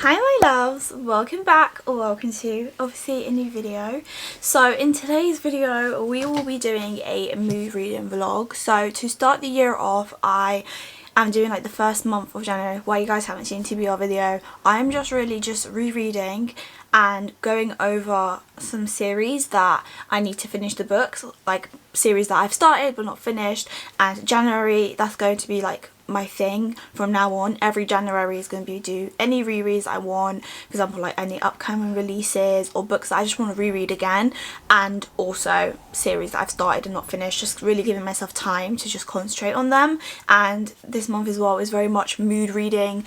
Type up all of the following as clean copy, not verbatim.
Hi my loves, welcome back or welcome to obviously a new video. So in today's video we will be doing a mood reading vlog. So to start the year off, I am doing like the first month of January. Why you guys haven't seen TBR video, I'm just really just rereading and going over some series that I need to finish the books, like series that I've started but not finished. And January, that's going to be like my thing from now on. Every January is going to be do any rereads I want, for example like any upcoming releases or books that I just want to reread again, and also series that I've started and not finished, just really giving myself time to just concentrate on them. And this month as well is very much mood reading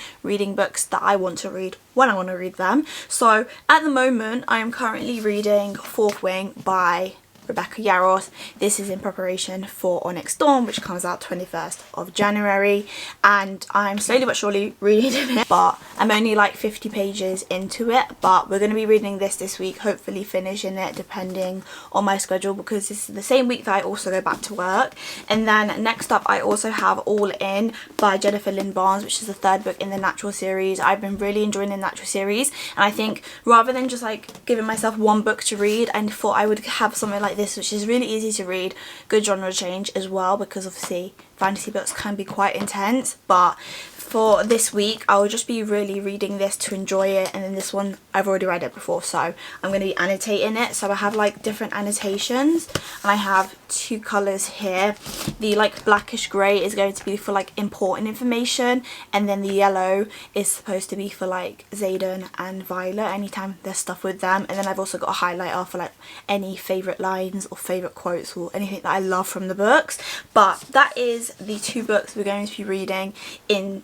books that I want to read when I want to read them. So at the moment I am currently reading Fourth Wing by Rebecca Yarros. This is in preparation for Onyx Storm, which comes out 21st of January, and I'm slowly but surely reading it, but I'm only like 50 pages into it. But we're going to be reading this week, hopefully finishing it depending on my schedule, because this is the same week that I also go back to work. And then next up I also have All In by Jennifer Lynn Barnes, which is the third book in the Natural series. I've been really enjoying the Natural series, and I think rather than just like giving myself one book to read, I thought I would have something like this, which is really easy to read, good genre change as well, because obviously fantasy books can be quite intense. But for this week I will just be really reading this to enjoy it, and then this one I've already read it before, so I'm going to be annotating it. So I have like different annotations, and I have two colours here. The like blackish grey is going to be for like important information, and then the yellow is supposed to be for like Xaden and Violet, anytime there's stuff with them. And then I've also got a highlighter for like any favourite lines or favourite quotes or anything that I love from the books. But that is the two books we're going to be reading in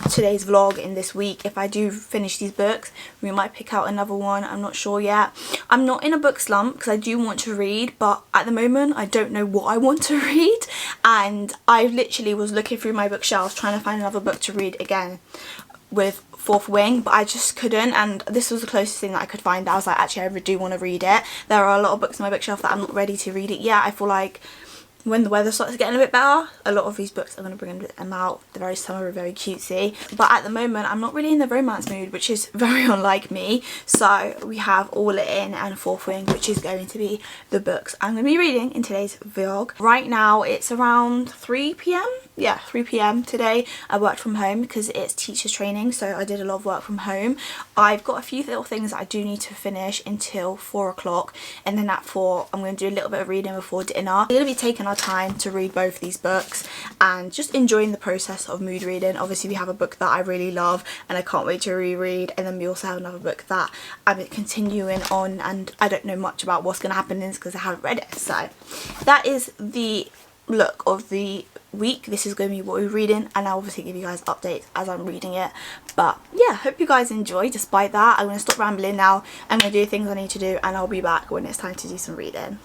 today's vlog in this week. If I do finish these books, we might pick out another one, I'm not sure yet. I'm not in a book slump because I do want to read, but at the moment I don't know what I want to read, and I literally was looking through my bookshelves trying to find another book to read again with Fourth Wing, but I just couldn't, and this was the closest thing that I could find. I was like, actually I really do want to read it. There are a lot of books on my bookshelf that I'm not ready to read it yet. I feel like when the weather starts getting a bit better, a lot of these books are going to bring them out. They're very summery, very cutesy, but at the moment I'm not really in the romance mood, which is very unlike me. So we have All In and Fourth Wing, which is going to be the books I'm going to be reading in today's vlog. Right now it's around 3 p.m. yeah, 3 p.m. today. I worked from home because it's teachers training, so I did a lot of work from home. I've got a few little things that I do need to finish until 4 o'clock, and then at 4 I'm going to do a little bit of reading before dinner. We're going to be taking our time to read both these books and just enjoying the process of mood reading. Obviously we have a book that I really love and I can't wait to reread, and then we also have another book that I'm continuing on and I don't know much about what's going to happen in this because I haven't read it. So that is the look of the week. This is going to be what we're reading, and I'll obviously give you guys updates as I'm reading it. But yeah, hope you guys enjoy. Despite that, I'm going to stop rambling now. I'm going to do the things I need to do, and I'll be back when it's time to do some reading.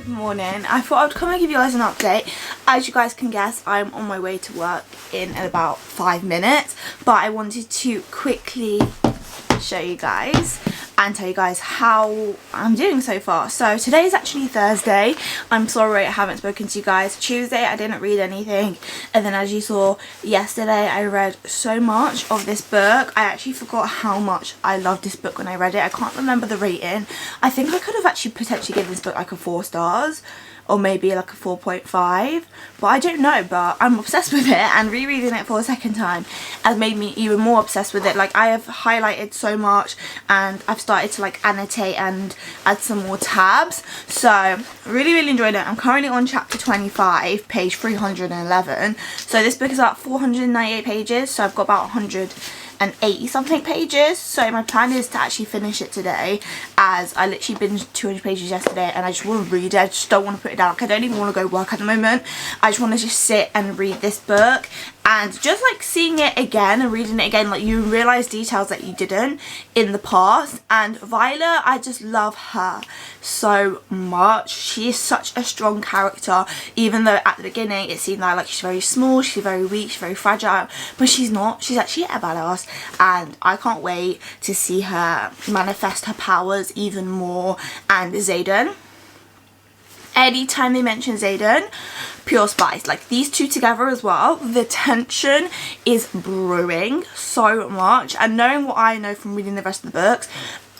Morning. I thought I would come and give you guys an update. As you guys can guess, I'm on my way to work in about 5 minutes, but I wanted to quickly show you guys and tell you guys how I'm doing so far. So today is actually Thursday. I'm sorry I haven't spoken to you guys. Tuesday I didn't read anything, and then as you saw yesterday I read so much of this book. I actually forgot how much I loved this book when I read it. I can't remember the rating. I think I could have actually potentially given this book like a 4 stars or maybe like a 4.5, but I don't know. But I'm obsessed with it, and rereading it for a second time has made me even more obsessed with it. Like, I have highlighted so much, and I've started to like annotate and add some more tabs. So really enjoyed it. I'm currently on chapter 25, page 311. So this book is about 498 pages, so I've got about 180 something pages. So my plan is to actually finish it today, as I literally binged 200 pages yesterday, and I just want to read it. I just don't want to put it down. Like, I don't even want to go work at the moment. I just want to just sit and read this book, and just like seeing it again and reading it again, like, you realise details that you didn't in the past. And Violet, I just love her so much. She is such a strong character, even though at the beginning it seemed like she's very small, she's very weak, she's very fragile, but she's not. She's actually a badass, and I can't wait to see her manifest her powers even more. And Xaden, anytime they mention Xaden, pure spice. Like, these two together as well, the tension is brewing so much. And knowing what I know from reading the rest of the books,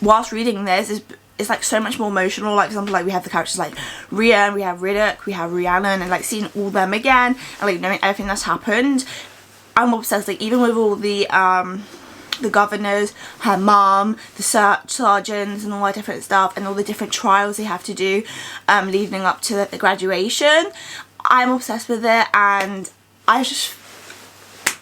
whilst reading this, is it's like so much more emotional. Like, for example, like, we have the characters like Rian, we have Riddick, we have Rhiannon, and like seeing all them again, and like knowing everything that's happened, I'm obsessed. Like, even with all the governors, her mum, the sergeants, and all that different stuff, and all the different trials they have to do leading up to the graduation, I'm obsessed with it. And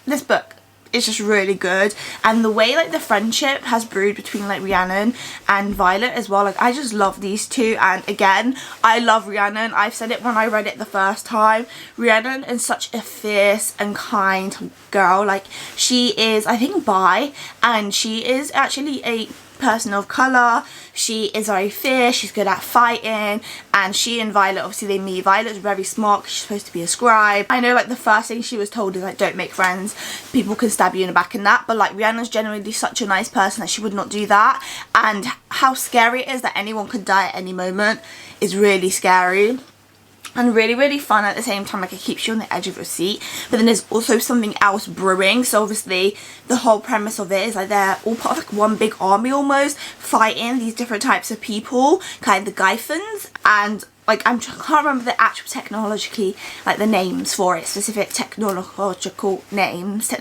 this book is just really good. And the way like the friendship has brewed between like Rhiannon and Violet as well, like, I just love these two. And again, I love Rhiannon. I've said it when I read it the first time, Rhiannon is such a fierce and kind girl. Like, she is, I think, bi, and she is actually a person of colour. She is very fierce, she's good at fighting, and she and Violet, obviously they meet. Violet's very smart because she's supposed to be a scribe. I know like the first thing she was told is like, don't make friends, people can stab you in the back and that, but like Rhiannon's generally such a nice person that she would not do that. And how scary it is that anyone could die at any moment is really scary. And really fun at the same time. Like, it keeps you on the edge of your seat, but then there's also something else brewing. So obviously the whole premise of it is like they're all part of like one big army almost, fighting these different types of people, kind of the Gyphons. And like, I can't remember the actual technologically, like the names for it, specific technological names,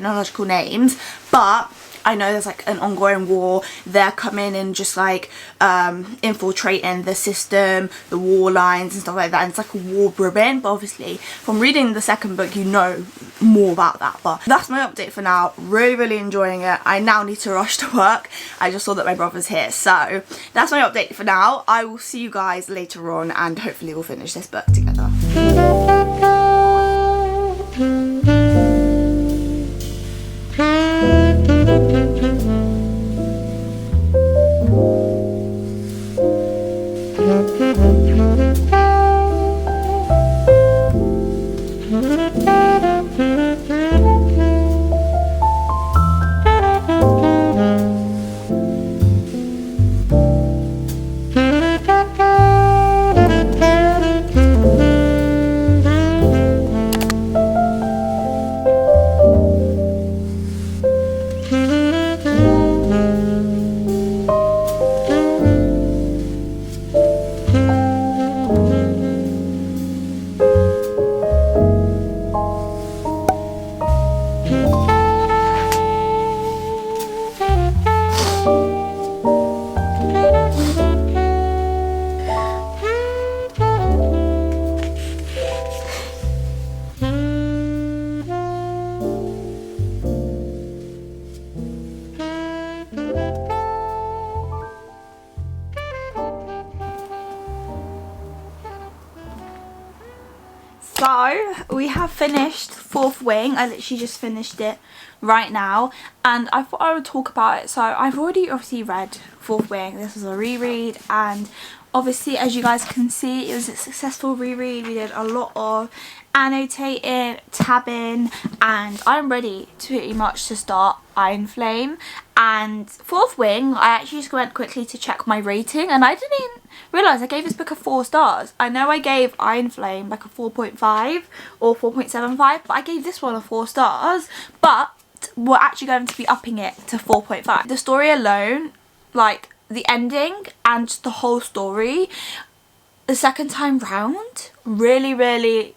but I know there's like an ongoing war. They're coming and just like infiltrating the system, the war lines and stuff like that. And it's like a war brewing. But obviously from reading the second book, you know more about that. But that's my update for now. Really enjoying it. I now need to rush to work. I just saw that my brother's here. So that's my update for now. I will see you guys later on, and hopefully we'll finish this book together. So we have finished Fourth Wing. I literally just finished it right now, and I thought I would talk about it. So I've already obviously read Fourth Wing. This was a reread, and obviously, as you guys can see, it was a successful reread. We did a lot of annotating, tabbing, and I'm ready to pretty much to start Iron Flame. And Fourth Wing, I actually just went quickly to check my rating, and I didn't even realise I gave this book a 4 stars. I know I gave Iron Flame like a 4.5 or 4.75, but I gave this one a 4 stars, but we're actually going to be upping it to 4.5. The story alone, like the ending and just the whole story, the second time round, really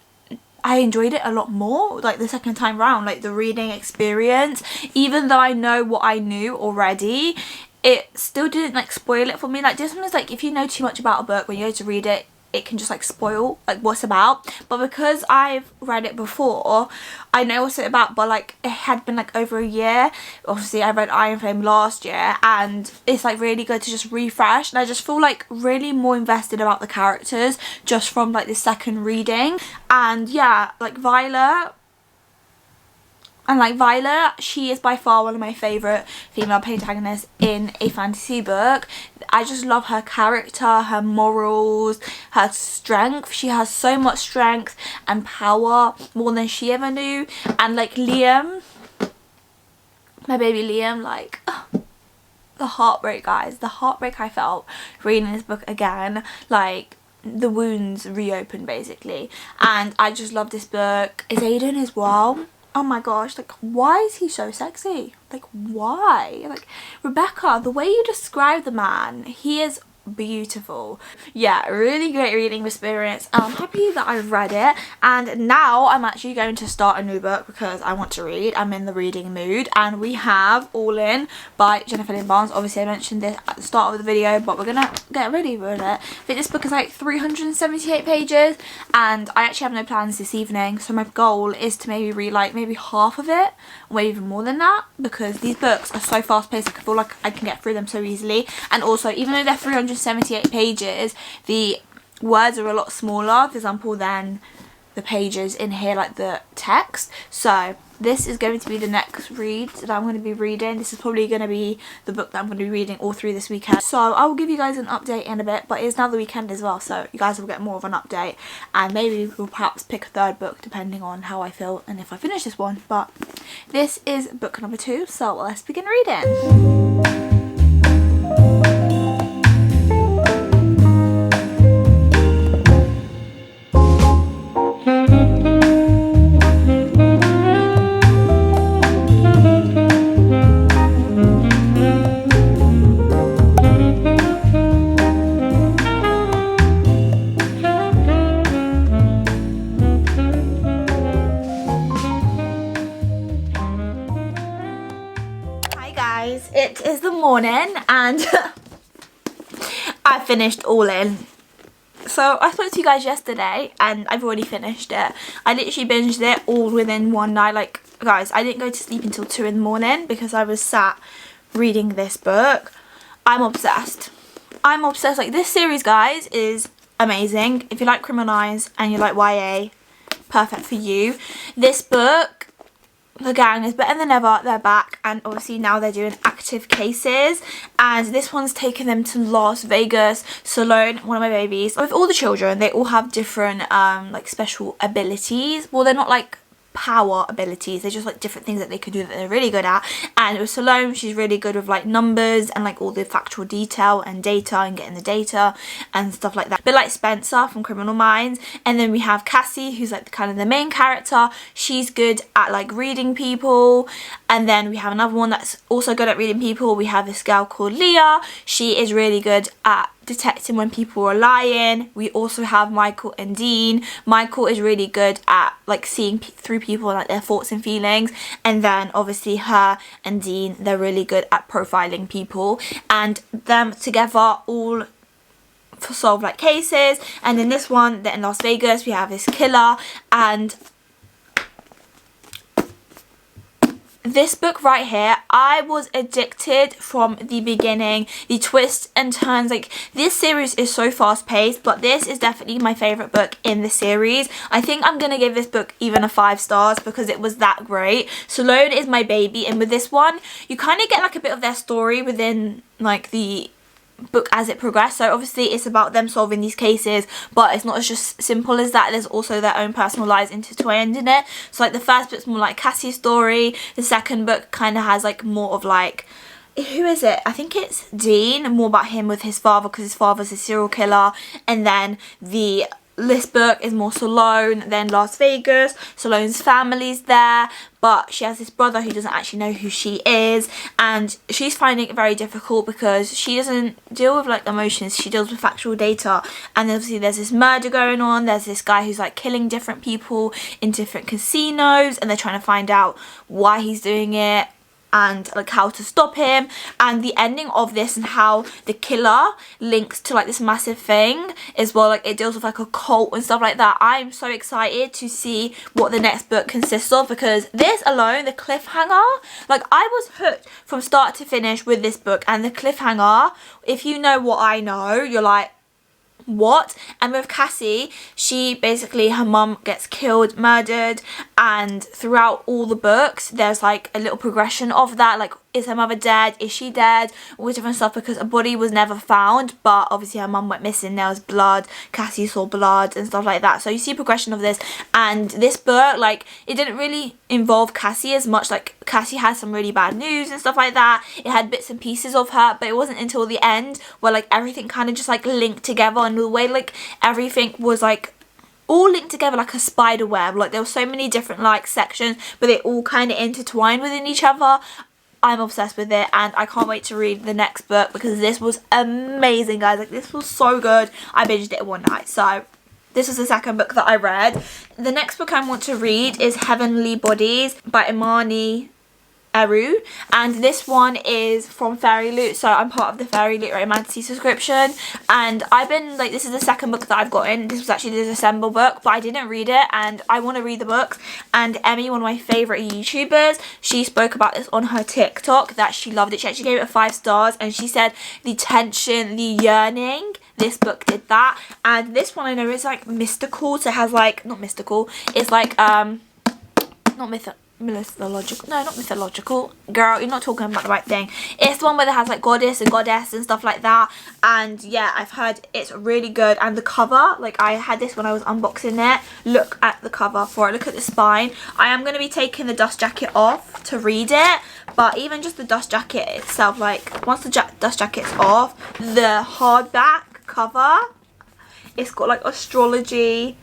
I enjoyed it a lot more, like the second time round, like the reading experience. Even though I know what I knew already, it still didn't like spoil it for me. Like just sometimes, like if you know too much about a book when you go to read it, it can just like spoil like what's about. But because I've read it before, I know what's it about. But like it had been like over a year. Obviously I read Iron Flame last year, and it's like really good to just refresh, and I just feel like really more invested about the characters just from like the second reading. And yeah, like Violet, she is by far one of my favourite female protagonists in a fantasy book. I just love her character, her morals, her strength. She has so much strength and power, more than she ever knew. And like Liam, my baby Liam, like the heartbreak, guys. The heartbreak I felt reading this book again. Like the wounds reopened basically. And I just love this book. Is Aiden as well? Oh my gosh, like why is he so sexy? Like why? Like Rebecca, the way you describe the man, he is beautiful. Yeah, really great reading experience, and I'm happy that I've read it. And now I'm actually going to start a new book because I want to read. I'm in the reading mood, and we have All In by Jennifer Lynn Barnes. Obviously I mentioned this at the start of the video, but we're gonna get ready with it. I think this book is like 378 pages, and I actually have no plans this evening, so my goal is to maybe read like maybe half of it, or maybe even more than that, because these books are so fast paced. I feel like I can get through them so easily. And also, even though they're 378 pages, the words are a lot smaller, for example, than the pages in here, like the text. So this is going to be the next read that I'm going to be reading. This is probably going to be the book that I'm going to be reading all through this weekend. So I will give you guys an update in a bit, but it's now the weekend as well, so you guys will get more of an update, and maybe we'll perhaps pick a third book depending on how I feel and if I finish this one. But this is book number 2, so let's begin reading. It is the morning and I finished All In. So I spoke to you guys yesterday and I've already finished it. I literally binged it all within one night. Like guys, I didn't go to sleep until 2 in the morning because I was sat reading this book. I'm obsessed. I'm obsessed. Like this series, guys, is amazing. If you like Criminal Minds and you like YA, perfect for you. This book, the gang is better than ever. They're back, and obviously now they're doing active cases, and this one's taken them to Las Vegas. Salone, one of my babies, with all the children, they all have different like special abilities. Well, they're not like power abilities, they're just like different things that they can do that they're really good at. And with Salome, she's really good with like numbers and like all the factual detail and data and getting the data and stuff like that, a bit like Spencer from Criminal Minds. And then we have Cassie, who's like kind of the main character. She's good at like reading people. And then we have another one that's also good at reading people. We have this girl called Leah. She is really good at detecting when people are lying. We also have Michael and Dean. Michael is really good at like seeing through people and like their thoughts and feelings. And then obviously her and Dean, they're really good at profiling people, and them together all solve like cases. And in this one, they're in Las Vegas, we have this killer. And this book right here, I was addicted from the beginning. The twists and turns, like this series is so fast paced, but this is definitely my favourite book in the series. I think I'm going to give this book even a 5 stars because it was that great. Salone is my baby, and with this one, you kind of get like a bit of their story within like the book as it progressed. So obviously it's about them solving these cases, but it's not just simple as that. There's also their own personal lives intertwined in it. So like the first book's more like Cassie's story, the second book kind of has like more of like, who is it? I think it's Dean, more about him with his father because his father's a serial killer. And then the this book is more Salome than Las Vegas. Salome's family's there, but she has this brother who doesn't actually know who she is, and she's finding it very difficult because she doesn't deal with like emotions, she deals with factual data. And obviously there's this murder going on, there's this guy who's like killing different people in different casinos, and they're trying to find out why he's doing it and like how to stop him. And the ending of this and how the killer links to like this massive thing as well, like it deals with like a cult and stuff like that. I'm so excited to see what the next book consists of, because this alone, the cliffhanger, like I was hooked from start to finish with this book. And the cliffhanger, if you know what I know, you're like, what? And with Cassie, she basically, her mum gets killed, murdered, and throughout all the books there's like a little progression of that, like is her mother dead, is she dead, all different stuff, because a body was never found, but obviously her mum went missing, there was blood, Cassie saw blood and stuff like that. So you see progression of this. And this book, like it didn't really involve Cassie as much, like Cassie had some really bad news and stuff like that, it had bits and pieces of her, but it wasn't until the end where like everything kind of just like linked together, and the way like everything was like all linked together like a spider web, like there were so many different like sections, but they all kind of intertwined within each other. I'm obsessed with it, and I can't wait to read the next book because this was amazing, guys. Like this was so good. I binged it in one night. So this was the second book that I read. The next book I want to read is Heavenly Bodies by Imani Eru, and this one is from Fairy Loot. So I'm part of the Fairy Loot Romantasy subscription, and I've been like, this is the second book that I've gotten. This was actually the December book, but I didn't read it, and I want to read the books. And Emmy, one of my favorite YouTubers, she spoke about this on her TikTok that she loved it. She actually gave it 5 stars, and she said the tension, the yearning, this book did that. And this one I know is like mystical, so it has like, not mystical, it's like not mythological, no, not mythological, girl, you're not talking about the right thing. It's the one where it has like goddess and goddess and stuff like that. And yeah, I've heard it's really good. And the cover, like I had this when I was unboxing it, look at the cover for it, look at the spine. I am going to be taking the dust jacket off to read it, but even just the dust jacket itself, like once the dust jacket's off, the hardback cover, it's got like astrology,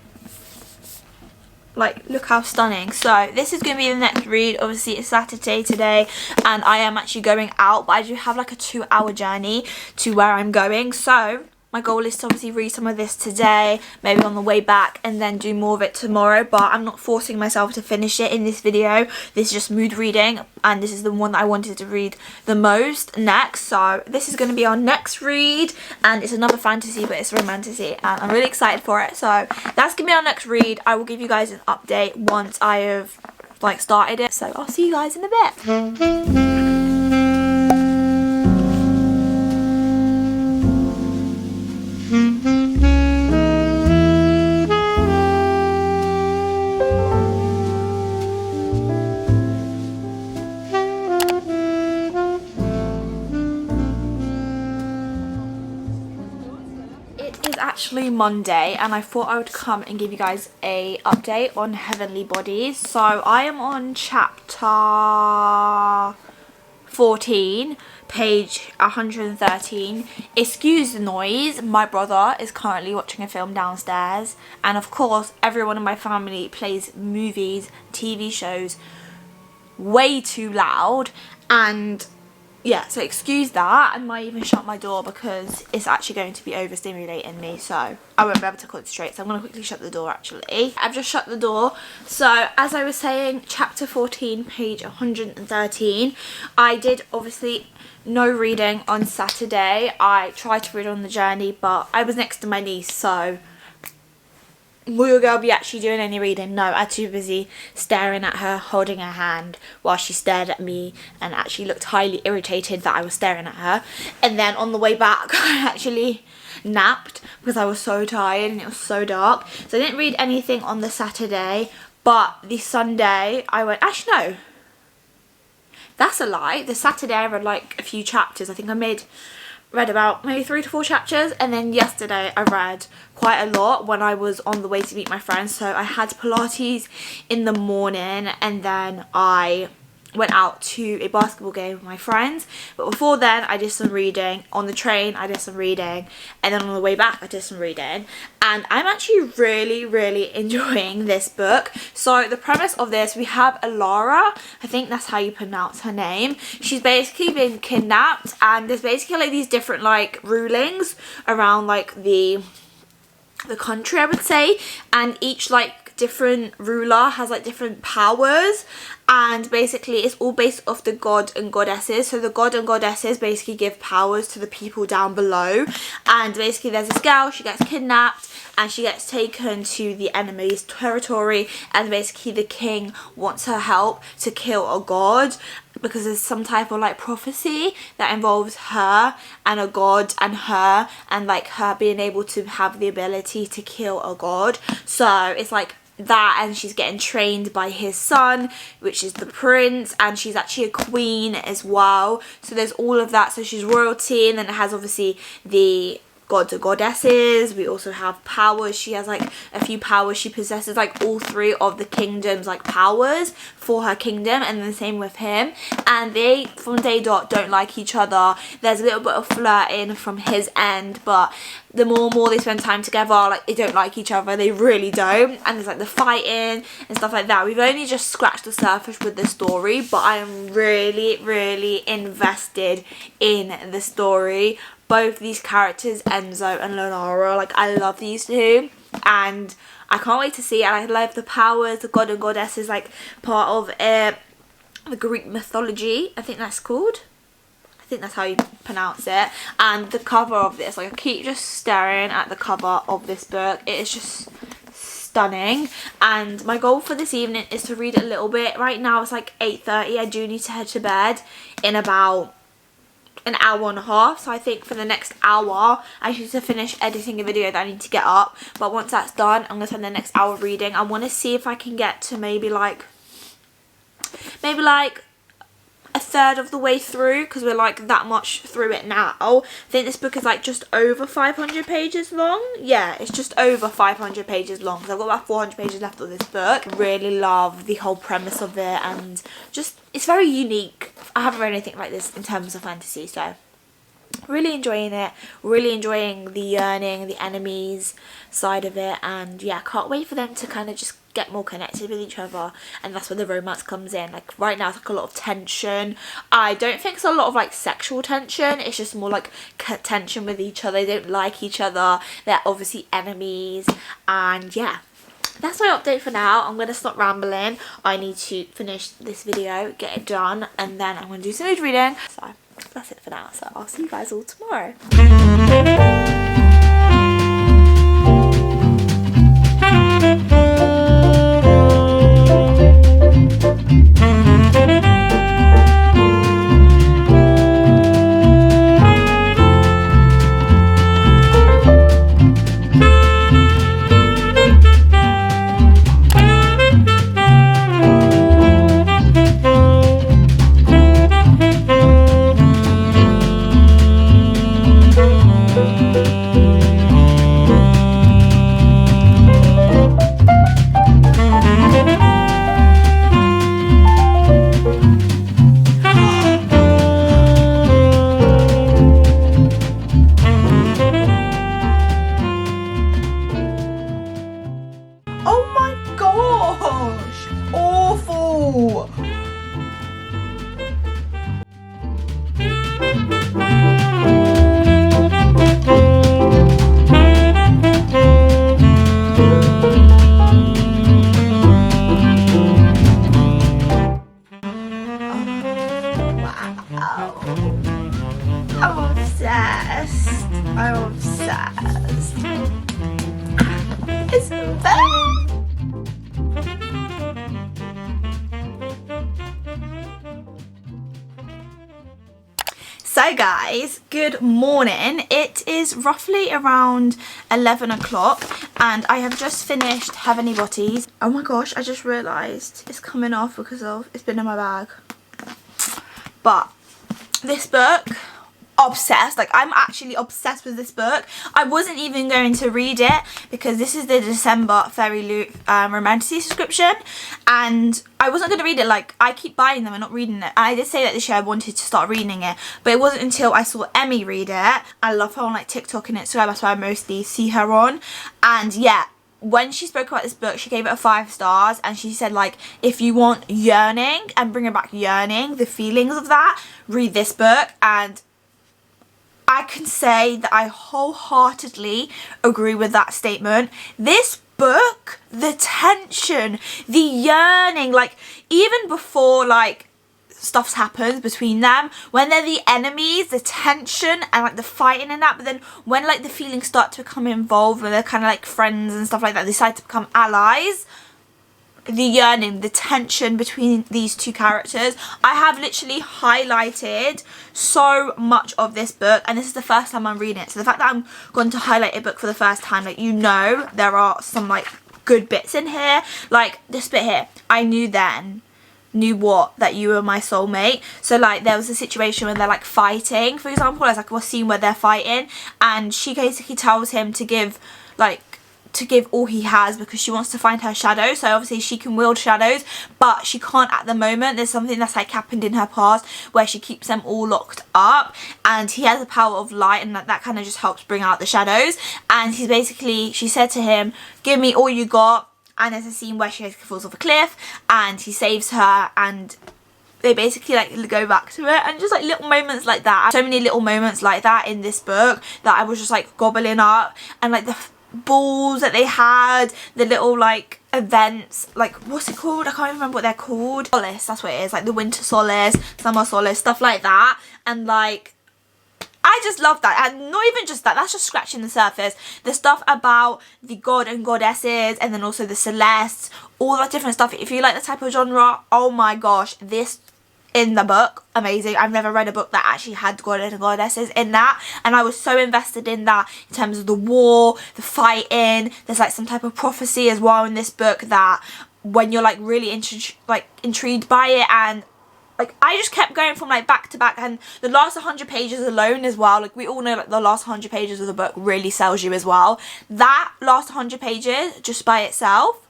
like look how stunning. So this is going to be the next read. Obviously it's Saturday today and I am actually going out, but I do have like a 2-hour journey to where I'm going. So my goal is to obviously read some of this today, maybe on the way back, and then do more of it tomorrow. But I'm not forcing myself to finish it in this video. This is just mood reading, and this is the one that I wanted to read the most next. So this is going to be our next read, and it's another fantasy, but it's romantasy, and I'm really excited for it. So that's going to be our next read. I will give you guys an update once I have like started it. So I'll see you guys in a bit. Actually Monday, and I thought I would come and give you guys a update on Heavenly Bodies. So I am on chapter 14, page 113. Excuse the noise, my brother is currently watching a film downstairs, and of course everyone in my family plays movies, TV shows way too loud, and yeah, so excuse that. I might even shut my door because it's actually going to be overstimulating me, so I won't be able to concentrate. So I'm going to quickly shut the door actually. I've just shut the door. So as I was saying, chapter 14, page 113. I did obviously no reading on Saturday. I tried to read on the journey, but I was next to my niece, so will your girl be actually doing any reading? No, I'm too busy staring at her, holding her hand while she stared at me and actually looked highly irritated that I was staring at her. And then on the way back I actually napped because I was so tired and it was so dark. So I didn't read anything on the Saturday, but the Sunday I went, actually no, that's a lie. The Saturday I read like a few chapters. I think I read about maybe 3 to 4 chapters, and then yesterday I read quite a lot when I was on the way to meet my friends. So I had Pilates in the morning, and then I went out to a basketball game with my friends. But before then I did some reading. On the train I did some reading, and then on the way back I did some reading, and I'm actually really enjoying this book. So the premise of this, we have Alara, I think that's how you pronounce her name. She's basically been kidnapped, and there's basically like these different like rulings around like the country, I would say, and each like different ruler has like different powers, and basically it's all based off the god and goddesses. So the god and goddesses basically give powers to the people down below, and basically there's this girl, she gets kidnapped and she gets taken to the enemy's territory, and basically the king wants her help to kill a god, because there's some type of like prophecy that involves her and a god and her, and like her being able to have the ability to kill a god. So it's like that, and she's getting trained by his son, which is the prince, and she's actually a queen as well. So there's all of that. So she's royalty, and then it has obviously the gods or goddesses. We also have powers. She has like a few powers. She possesses like all three of the kingdoms like powers for her kingdom, and then the same with him, and they from day dot don't like each other. There's a little bit of flirting from his end, but the more and more they spend time together, like they don't like each other, they really don't, and there's like the fighting and stuff like that. We've only just scratched the surface with the story, but I am really invested in the story. Both these characters, Enzo and Lenara, like I love these two, and I can't wait to see it. And I love the powers, the god and goddesses, like part of the Greek mythology, I think that's called. I think that's how you pronounce it. And the cover of this, like I keep just staring at the cover of this book. It is just stunning, and my goal for this evening is to read a little bit. Right now it's like 8:30. I do need to head to bed in about an hour and a half, so I think for the next hour I need to finish editing a video that I need to get up. But once that's done, I'm gonna spend the next hour reading. I want to see if I can get to maybe like a third of the way through, because we're like that much through it now. I think this book is like just over 500 pages long. Yeah, it's just over 500 pages long, so I've got about 400 pages left of this book. Really love the whole premise of it, and just it's very unique. I haven't read anything like this in terms of fantasy, so really enjoying it, really enjoying the yearning, the enemies side of it, and yeah, can't wait for them to kind of just get more connected with each other, and that's where the romance comes in. Like right now it's like a lot of tension. I don't think it's a lot of like sexual tension, it's just more like tension with each other. They don't like each other, they're obviously enemies, and yeah, that's my update for now. I'm going to stop rambling. I need to finish this video, get it done, and then I'm going to do some mood reading. So that's it for now, so I'll see you guys all tomorrow. I'm obsessed. I'm obsessed. It's bad. So guys, good morning. It is roughly around 11 o'clock and I have just finished Heavenly Bodies. Oh my gosh, I just realised it's coming off because of it's been in my bag. But this book obsessed. Like, I'm actually obsessed with this book. I wasn't even going to read it because this is the December Fairy Loot Romantasy subscription, and I wasn't going to read it. Like, I keep buying them and not reading it. And I did say that this year I wanted to start reading it, but it wasn't until I saw Emmy read it. I love her on like TikTok and Instagram, that's why I mostly see her on. And yeah, when she spoke about this book, she gave it a 5 stars, and she said, like, if you want yearning and bringing back yearning, the feelings of that, read this book. And I can say that I wholeheartedly agree with that statement. This book, the tension, the yearning, like, even before like stuff happens between them, when they're the enemies, the tension and like the fighting and that, but then when like the feelings start to become involved, when they're kind of like friends and stuff like that, they decide to become allies, the yearning, the tension between these two characters. I have literally highlighted so much of this book, and this is the first time I'm reading it, so the fact that I'm going to highlight a book for the first time, like, you know, there are some like good bits in here. Like this bit here, I knew then, that you were my soulmate. So like there was a situation where they're like fighting, for example, there's like a scene where they're fighting and she basically tells him to give all he has because she wants to find her shadow. So obviously she can wield shadows, but she can't at the moment. There's something that's like happened in her past where she keeps them all locked up, and he has the power of light, and that kind of just helps bring out the shadows. And she said to him, give me all you got. And there's a scene where she falls off a cliff and he saves her, and they basically like go back to it, and just like little moments like that. So many little moments like that in this book that I was just like gobbling up. And like the balls that they had, the little like events, like what's it called, I can't even remember what they're called. Solace, that's what it is, like the winter solace, summer solace, stuff like that. And like I just love that. And not even just that, that's just scratching the surface. The stuff about the god and goddesses, and then also the celestes, all that different stuff. If you like the type of genre, oh my gosh, this in the book, amazing. I've never read a book that actually had god and goddesses in that, and I was so invested in that in terms of the war, the fighting. There's like some type of prophecy as well in this book that when you're like really intrigued by it, and like I just kept going from like back to back. And the last 100 pages alone as well, like we all know like the last 100 pages of the book really sells you as well. That last 100 pages just by itself,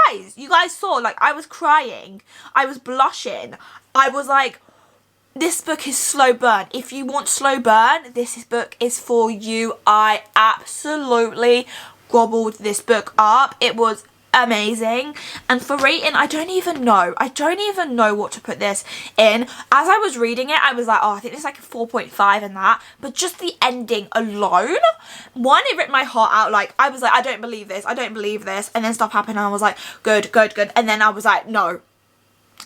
guys, you guys saw, like I was crying, I was blushing, I was like, this book is slow burn. If you want slow burn, this book is for you. I absolutely gobbled this book up. It was amazing. And for rating, I don't even know what to put this in. As I was reading it, I was like, oh, I think it's like a 4.5 in that. But just the ending alone, one, it ripped my heart out. Like I was like, I don't believe this, and then stuff happened and I was like, good, and then I was like, no.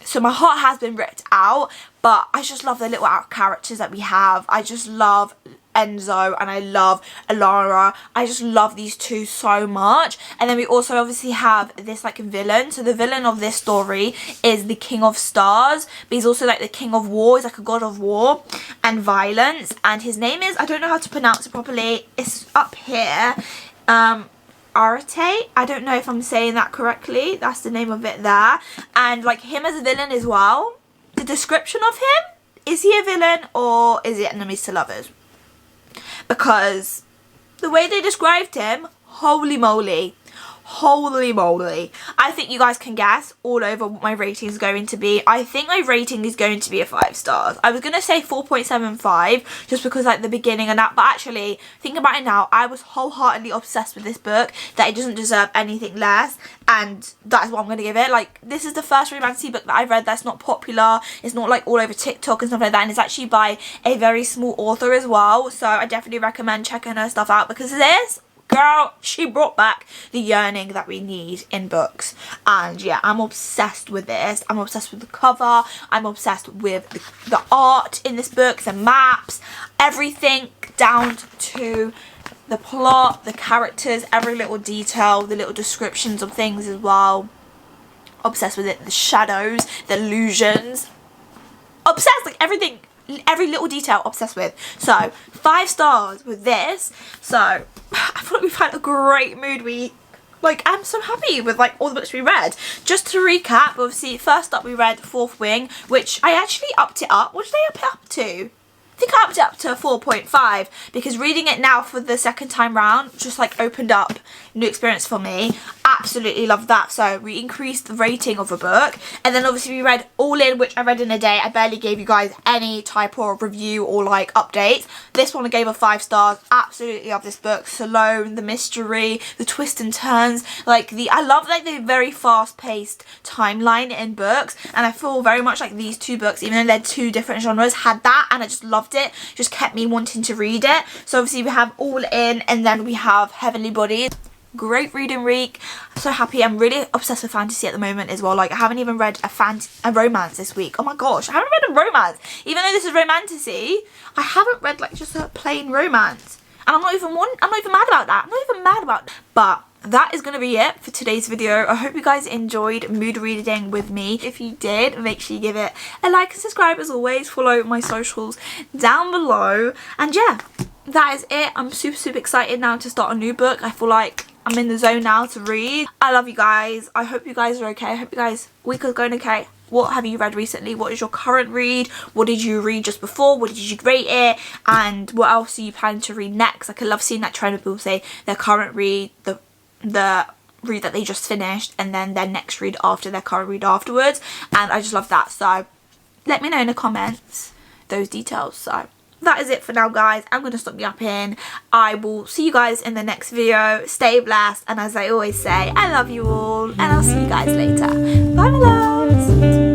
So my heart has been ripped out, but I just love the little characters that we have. I just love Enzo and I love Alara. I just love these two so much. And then we also obviously have this like villain. So the villain of this story is the King of Stars, but he's also like the King of War. He's like a god of war and violence, and his name is, I don't know how to pronounce it properly, it's up here, Arate. I don't know if I'm saying that correctly. That's the name of it there. And like him as a villain as well. The description of him, is he a villain or is it enemies to lovers? Because the way they described him, holy moly, I think you guys can guess all over what my rating is going to be. I think my rating is going to be a 5 stars. I was going to say 4.75 just because like the beginning and that, but actually thinking about it now, I was wholeheartedly obsessed with this book that it doesn't deserve anything less, and that's what I'm going to give it. Like, this is the first romantasy book that I've read that's not popular. It's not like all over TikTok and stuff like that, and it's actually by a very small author as well, so I definitely recommend checking her stuff out, because this girl, she brought back the yearning that we need in books. And yeah, I'm obsessed with this. I'm obsessed with the cover. I'm obsessed with the art in this book, the maps, everything down to the plot, the characters, every little detail, the little descriptions of things as well. Obsessed with it. The shadows, the illusions. Obsessed, like everything. Every little detail, obsessed with. So 5 stars with this. So I feel like we've had a great mood week. Like, I'm so happy with like all the books we read. Just to recap, obviously first up we read Fourth Wing, which I actually upped it up. What did I up it up to? think I upped it up to 4.5 because reading it now for the second time round just like opened up new experience for me. Absolutely love that. So we increased the rating of a book, and then obviously we read All In, which I read in a day. I barely gave you guys any type of review or like updates. This one I gave a 5 stars. Absolutely love this book. Salome, the mystery, the twists and turns, like I love like the very fast-paced timeline in books, and I feel very much like these two books, even though they're two different genres, had that, and I just loved it. Just kept me wanting to read it. So obviously we have All In, and then we have Heavenly Bodies. Great reading week. I'm so happy. I'm really obsessed with fantasy at the moment as well. Like I haven't even read a romance this week. Oh my gosh, I haven't read a romance. Even though this is romantasy, I haven't read like just a plain romance. And I'm not even mad about that. I'm not even mad about that. But that is going to be it for today's video. I hope you guys enjoyed mood reading with me. If you did, make sure you give it a like and subscribe as always. Follow my socials down below. And yeah, that is it. I'm super excited now to start a new book. I feel like I'm in the zone now to read. I love you guys. I hope you guys are okay. I hope you guys' week is going okay. What have you read recently? What is your current read? What did you read just before? What did you rate it? And what else are you planning to read next? Like I love seeing that trend of people say their current read, the read that they just finished, and then their next read after their current read afterwards. And I just love that. So let me know in the comments those details. So that is it for now, guys. I'm going to stop yapping. I will see you guys in the next video. Stay blessed. And as I always say, I love you all. And I'll see you guys later. Bye, my loves.